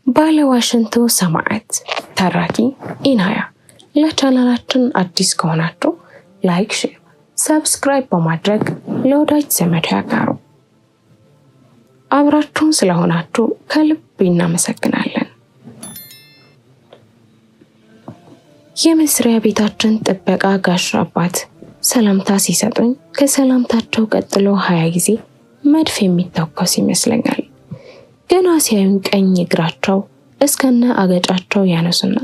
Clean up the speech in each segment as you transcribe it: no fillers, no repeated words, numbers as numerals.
ባለዋሽንቱ ሰማዕት ተራኪ ኢናያ። ለቻናላችን አዲስ ከሆናችሁ ላይክ፣ ሼር፣ ሰብስክራይብ በማድረግ ለወዳጅ ዘመድ ያጋሩ። አብራችሁን ስለሆናችሁ ከልብ እናመሰግናለን። የመስሪያ ቤታችን ጥበቃ ጋሽ አባት ሰላምታ ሲሰጡኝ ከሰላምታቸው ቀጥሎ 20 ጊዜ መድፍ የሚተኮስ ይመስለኛል። ገና ሲያዩን ቀኝ እግራቸው እስከነ አገጫቸው ያነሱና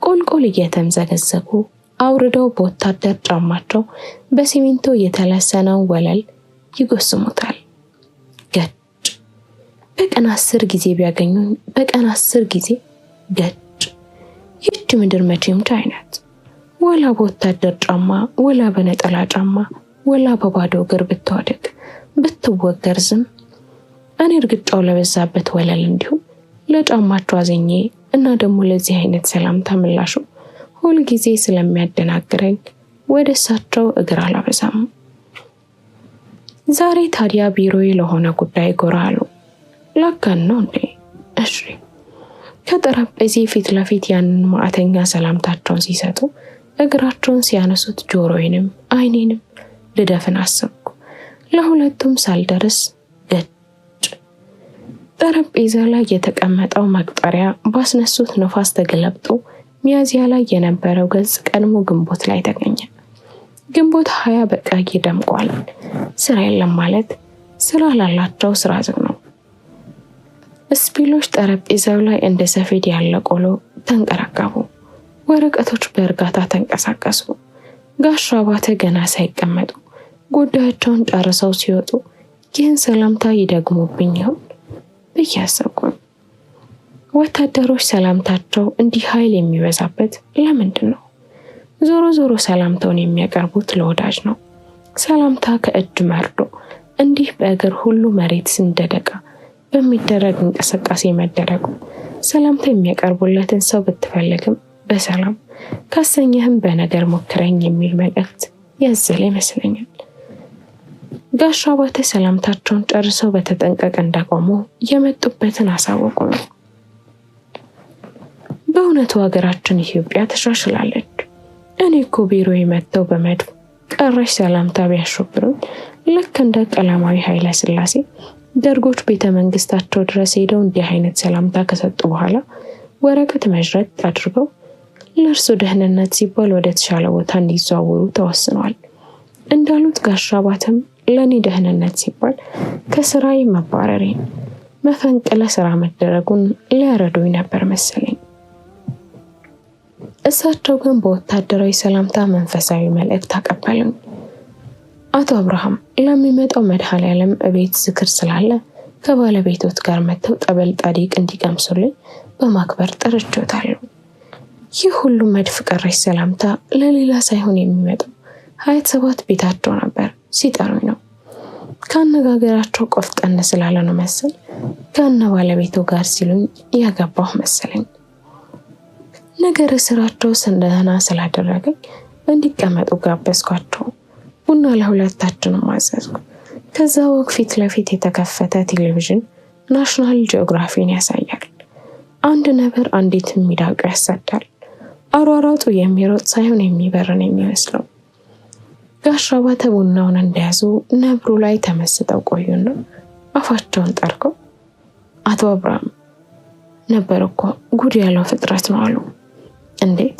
ቁልቁል እየተምዘገዘጉ አውርደው በወታደር ጫማቸው በሲሚንቶ የተለሰነው ወለል ይጎስሙታል። ገጭ! በቀን 10 ጊዜ ቢያገኙኝ በቀን 10 ጊዜ ገጭ! ይህች ምድር መቼም አይነት ወላ በወታደር ጫማ ወላ በነጠላ ጫማ ወላ በባዶ እግር ብትወድቅ ብትወገር ዝም። እኔ እርግጫው ለበዛበት ወለል እንዲሁ ለጫማቸው አዘኜ እና ደግሞ ለዚህ አይነት ሰላምታ ምላሹ ሁል ጊዜ ስለሚያደናግረኝ ወደ እሳቸው እግር አላበዛም። ዛሬ ታዲያ ቢሮዬ ለሆነ ጉዳይ ጎራ አሉ። ላካን ነው እንዴ? እሺ። ከጠረጴዜ ፊት ለፊት ያንን ማዕተኛ ሰላምታቸውን ሲሰጡ እግራቸውን ሲያነሱት ጆሮዬንም አይኔንም ልደፍን አሰብኩ። ለሁለቱም ሳልደርስ ገጭ! ጠረጴዛ ላይ የተቀመጠው መቁጠሪያ ባስነሱት ነፋስ ተገለብጦ ሚያዝያ ላይ የነበረው ገጽ ቀድሞ ግንቦት ላይ ተገኘ። ግንቦት 20 በቀይ ደምቋል። ስራ የለም ማለት ስራ ላላቸው ስራ ዝግ ነው። ስፒሎች ጠረጴዛው ላይ እንደ ሰፌድ ያለ ቆሎ ተንቀረቀቡ። ወረቀቶች በእርጋታ ተንቀሳቀሱ። ጋሽ አባተ ገና ሳይቀመጡ ጉዳያቸውን ጨርሰው ሲወጡ ይህን ሰላምታ ይደግሙብኝ ይሆን ብዬ አሰብኩ። ወታደሮች ሰላምታቸው እንዲህ ኃይል የሚበዛበት ለምንድን ነው? ዞሮ ዞሮ ሰላምታውን የሚያቀርቡት ለወዳጅ ነው። ሰላምታ ከእጅ መርዶ እንዲህ በእግር ሁሉ መሬት እንደደቃ በሚደረግ እንቅስቃሴ መደረጉ ሰላምታ የሚያቀርቡለትን ሰው ብትፈልግም በሰላም ካሰኘህም በነገር ሞክረኝ የሚል መልእክት ያዘለ ይመስለኛል። ጋሽ አባተ ሰላምታቸውን ጨርሰው በተጠንቀቅ እንዳቆሙ የመጡበትን አሳወቁኝ። በእውነቱ ሀገራችን ኢትዮጵያ ተሻሽላለች። እኔ እኮ ቢሮዬ መጥተው በመድፍ ቀረሽ ሰላምታ ቢያሾብሩኝ ልክ እንደ ቀዳማዊ ኃይለ ሥላሴ ደርጎች ቤተ መንግስታቸው ድረስ ሄደው እንዲህ አይነት ሰላምታ ከሰጡ በኋላ ወረቀት መዥረጥ አድርገው ለእርሱ ደህንነት ሲባል ወደ ተሻለ ቦታ እንዲዘዋወሩ ተወስኗል። እንዳሉት ጋሽ አባተም ለኔ ደህንነት ሲባል ከስራዬ መባረሬን መፈንቅለ ስራ መደረጉን ሊያረዱኝ ነበር መሰለኝ። እሳቸው ግን በወታደራዊ ሰላምታ መንፈሳዊ መልእክት አቀበሉኝ። አቶ አብርሃም ለሚመጣው መድኃኔዓለም እቤት ዝክር ስላለ ከባለቤቶት ጋር መጥተው ጠበል ጣዲቅ እንዲቀምሱልኝ በማክበር ጠርቼዎታለሁ። ይህ ሁሉ መድፍ ቀረሽ ሰላምታ ለሌላ ሳይሆን የሚመጣው 27 ቤታቸው ነበር ሲጠሩኝ ነው። ከአነጋገራቸው ቆፍጠን ስላለ ነው መሰል ከነ ባለቤቱ ጋር ሲሉኝ ያገባሁ መሰለኝ። ነገር ስራቸው ሰንደና ስላደረገኝ እንዲቀመጡ ጋበዝኳቸው። ቡና ለሁለታችንም አዘዝኩ። ከዛ ወግ ፊት ለፊት የተከፈተ ቴሌቪዥን ናሽናል ጂኦግራፊን ያሳያል። አንድ ነብር አንዲት ሚዳቋ ያሳዳል። አሯሯጡ የሚሮጥ ሳይሆን የሚበርን የሚመስለው። ጋሽ አባተ ቡናውን እንደያዙ ነብሩ ላይ ተመስጠው ቆዩና አፋቸውን ጠርገው አቶ አብርሃም ነበር እኮ ጉድ ያለው ፍጥረት ነው አሉ። እንዴት?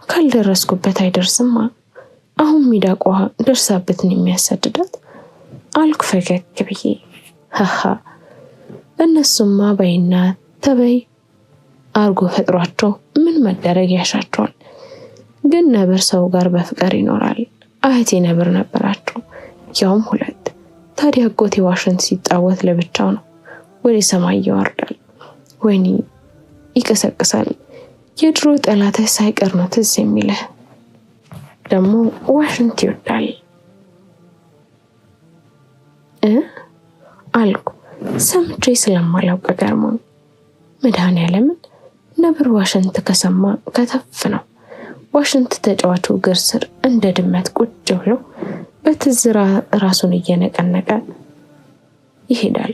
ካልደረስኩበት አይደርስማ። አሁን ሚዳቋ ደርሳበትን የሚያሰድዳት አልኩ ፈገግ ብዬ። ሃሃ እነሱማ በይና ተበይ አርጎ ፈጥሯቸው ምን መደረግ ያሻቸዋል? ግን ነብር ሰው ጋር በፍቅር ይኖራል። አያቴ ነብር ነበራቸው፣ ያውም 2። ታዲያ አጎቴ ዋሽንት ሲጫወት ለብቻው ነው፣ ወደ ሰማይ ይወርዳል፣ ወይኔ ይቀሰቅሳል። የድሮ ጠላትህ ሳይቀር ነው ትዝ የሚልህ። ደግሞ ዋሽንት ይወዳል አልኩ ሰምቼ ስለማላውቅ ገርሞኝ። መድኃኔዓለምን ነብር ዋሽንት ከሰማ ከተፍ ነው። ዋሽንት ተጫዋቹ እግር ስር እንደ ድመት ቁጭ ብሎ በትዝራ ራሱን እየነቀነቀ ይሄዳል።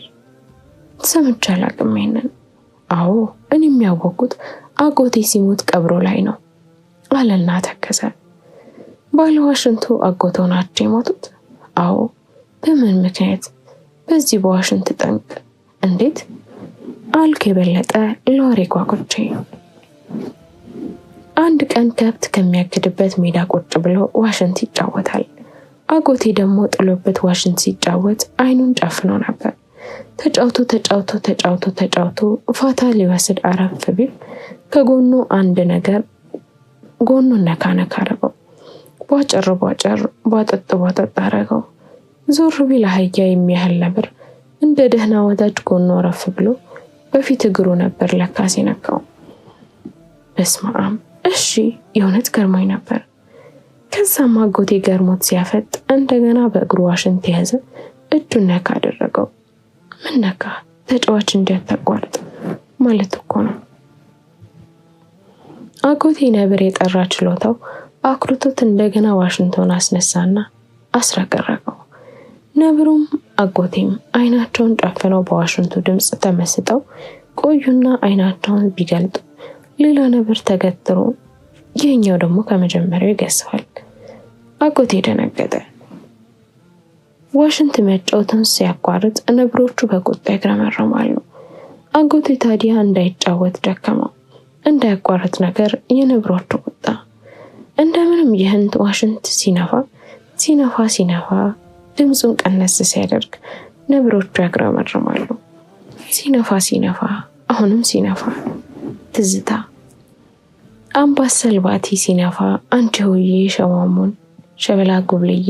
ሰምቼ አላውቅም ይሄንን። አዎ እኔም ያወቅኩት አጎቴ ሲሞት ቀብሮ ላይ ነው አለና ተከዘ። ባለ ዋሽንቱ አጎቶ ናቸው የሞቱት? አዎ። በምን ምክንያት? በዚህ በዋሽንት ጠንቅ። እንዴት አልክ የበለጠ ለወሬ ጓጉቼ። አንድ ቀን ከብት ከሚያግድበት ሜዳ ቁጭ ብሎ ዋሽንት ይጫወታል። አጎቴ ደግሞ ጥሎበት ዋሽንት ሲጫወት አይኑን ጨፍኖ ነበር። ተጫውቶ ፋታ ሊወስድ አረፍ ቢል ከጎኑ አንድ ነገር ጎኑን ነካ አረገው። ቧጭር ቧጠጥ አረገው። ዞር ቢል አህያ የሚያህል ነበር እንደ ደህና ወዳጅ ጎኑ አረፍ ብሎ በፊት እግሩ ነበር ለካስ የነካው። በስመ አብ! እሺ የእውነት ገርሞኝ ነበር። ከዛም አጎቴ ገርሞት ሲያፈጥ እንደገና በእግሩ ዋሽንት የያዘ እጁን ነካ አደረገው። ምን ነካ? ተጫዋች እንዲያታቋርጥ ማለት እኮ ነው። አጎቴ ነብር የጠራ ችሎታው አኩርቶት እንደገና ዋሽንቱን አስነሳና አስረቀረቀው። ነብሩም አጎቴም አይናቸውን ጨፍነው በዋሽንቱ ድምፅ ተመስጠው ቆዩና አይናቸውን ቢገልጡ ሌላ ነብር ተገትሮ ይህኛው ደግሞ ከመጀመሪያው ይገዝፋል። አጎቴ ደነገጠ። ዋሽንት መጫወቱን ሲያቋርጥ ነብሮቹ በቁጣ ይግረመረማሉ። አጎቴ ታዲያ እንዳይጫወት ደከመው። እንዳያቋርጥ ነገር የነብሮቹ ቁጣ። እንደምንም ይህን ዋሽንት ሲነፋ ድምፁን ቀነስ ሲያደርግ ነብሮቹ ያግረመርማሉ። ሲነፋ አሁንም ሲነፋ ትዝታ። አምባሰል ባቲ ሲነፋ አንቺ ሆዬ ሸማሙን ሸበላ ጉብልዬ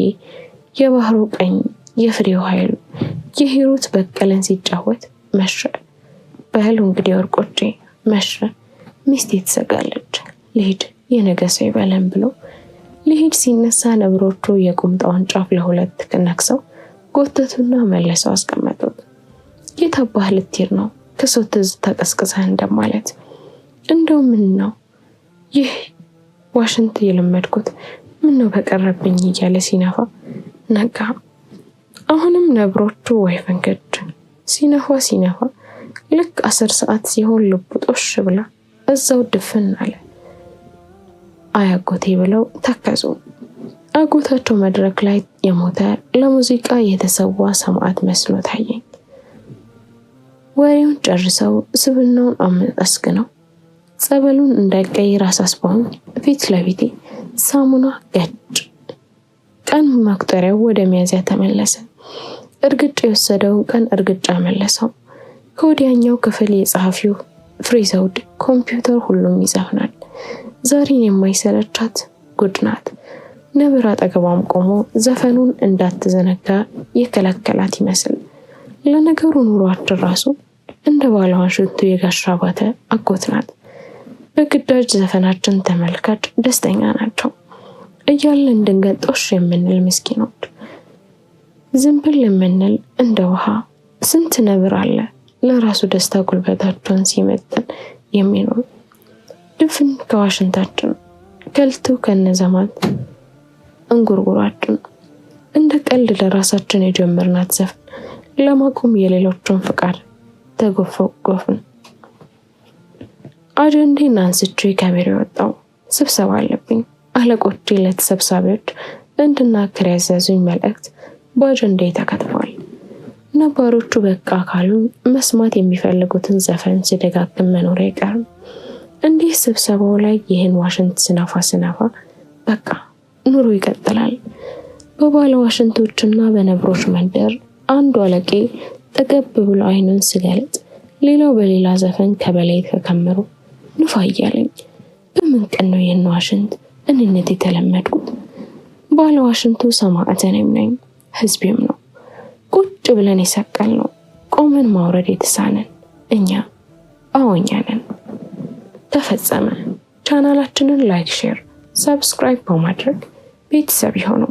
የባህሩ ቀኝ የፍሬው ኃይሉ የሂሩት በቀለን ሲጫወት መሸ። በህሉ እንግዲህ ወርቆቼ መሸ። ሚስቴ ትሰጋለች ልሂድ የነገ ሰው ይበለን ብሎ ሊሄድ ሲነሳ ነብሮቹ የቁምጣውን ጫፍ ለሁለት ነክሰው ጎተቱና መለሰው አስቀመጡት። የታባህ ልትሄድ ነው? ከሰው ትዝታ ቀስቅሰህ እንደማለት። እንደው ምን ነው ይህ ዋሽንት የለመድኩት ምን ነው በቀረብኝ እያለ ሲነፋ ነጋ። አሁንም ነብሮቹ ወይ ፈንገድ። ሲነፋ ልክ 10 ሰዓት ሲሆን ልቡ ጦሽ ብላ እዛው ድፍን አለ። አያጎቴ ብለው ተከዙ። አጎታቸው መድረክ ላይ የሞተ ለሙዚቃ የተሰዋ ሰማዕት መስሎ ታየኝ። ወሬውን ጨርሰው ስብናውን አመስግነው ጸበሉን እንዳይቀይር አሳስበውኝ ፊት ለፊቴ ሳሙና ገጭ። ቀን መቁጠሪያው ወደ ሚያዝያ ተመለሰ። እርግጫ የወሰደውን ቀን እርግጫ መለሰው። ከወዲያኛው ክፍል የጸሐፊው ፍሬ ዘውድ ኮምፒውተር ሁሉም ይዘፍናል። ዛሬን የማይሰለቻት ጉድ ናት። ነብር አጠገቧም ቆሞ ዘፈኑን እንዳትዘነጋ የከለከላት ይመስል። ለነገሩ ኑሯችን ራሱ እንደ ባለ ዋሽንቱ የጋሻ ባተ አጎት ናት። በግዳጅ ዘፈናችን ተመልካች ደስተኛ ናቸው እያልን እንድንገጦሽ የምንል ምስኪኖች፣ ዝንብል የምንል እንደ ውሃ ስንት ነብር አለ ለራሱ ደስታ ጉልበታቸውን ሲመጥን የሚኖር ድፍን ከዋሽንታችን ከልቱ ከነዘማት እንጉርጉራችን እንደ ቀልድ ለራሳችን የጀመርናት ዘፈን ለማቆም የሌሎችን ፍቃድ ተጎፈጎፍን። አጀንዴን አንስቼ ከቢሮ ወጣሁ። ስብሰባ አለብኝ። አለቆቼ ለተሰብሳቢዎች እንድናገር ያዘዙኝ መልእክት በአጀንዴ ተከትፏል። ነባሮቹ በቃ ካሉኝ መስማት የሚፈልጉትን ዘፈን ስደጋግም መኖር አይቀርም። እንዲህ ስብሰባው ላይ ይህን ዋሽንት ስነፋ በቃ ኑሮ ይቀጥላል። በባለ ዋሽንቶችና በነብሮች መንደር አንዱ አለቄ ጠገብ ብሎ አይኑን ስገልጥ ሌላው በሌላ ዘፈን ከበላይ ተከምሮ ንፋ እያለኝ በምን ቀን ነው ይህን ዋሽንት እንነት የተለመድኩት? ባለ ዋሽንቱ ሰማዕት እኔም ነኝ፣ ህዝቤም ነው። ቁጭ ብለን የሰቀል ነው ቆመን ማውረድ የተሳነን እኛ ነን። ተፈጸመ። ቻናላችንን ላይክ፣ ሼር፣ ሰብስክራይብ በማድረግ ቤተሰብ ይሁኑ።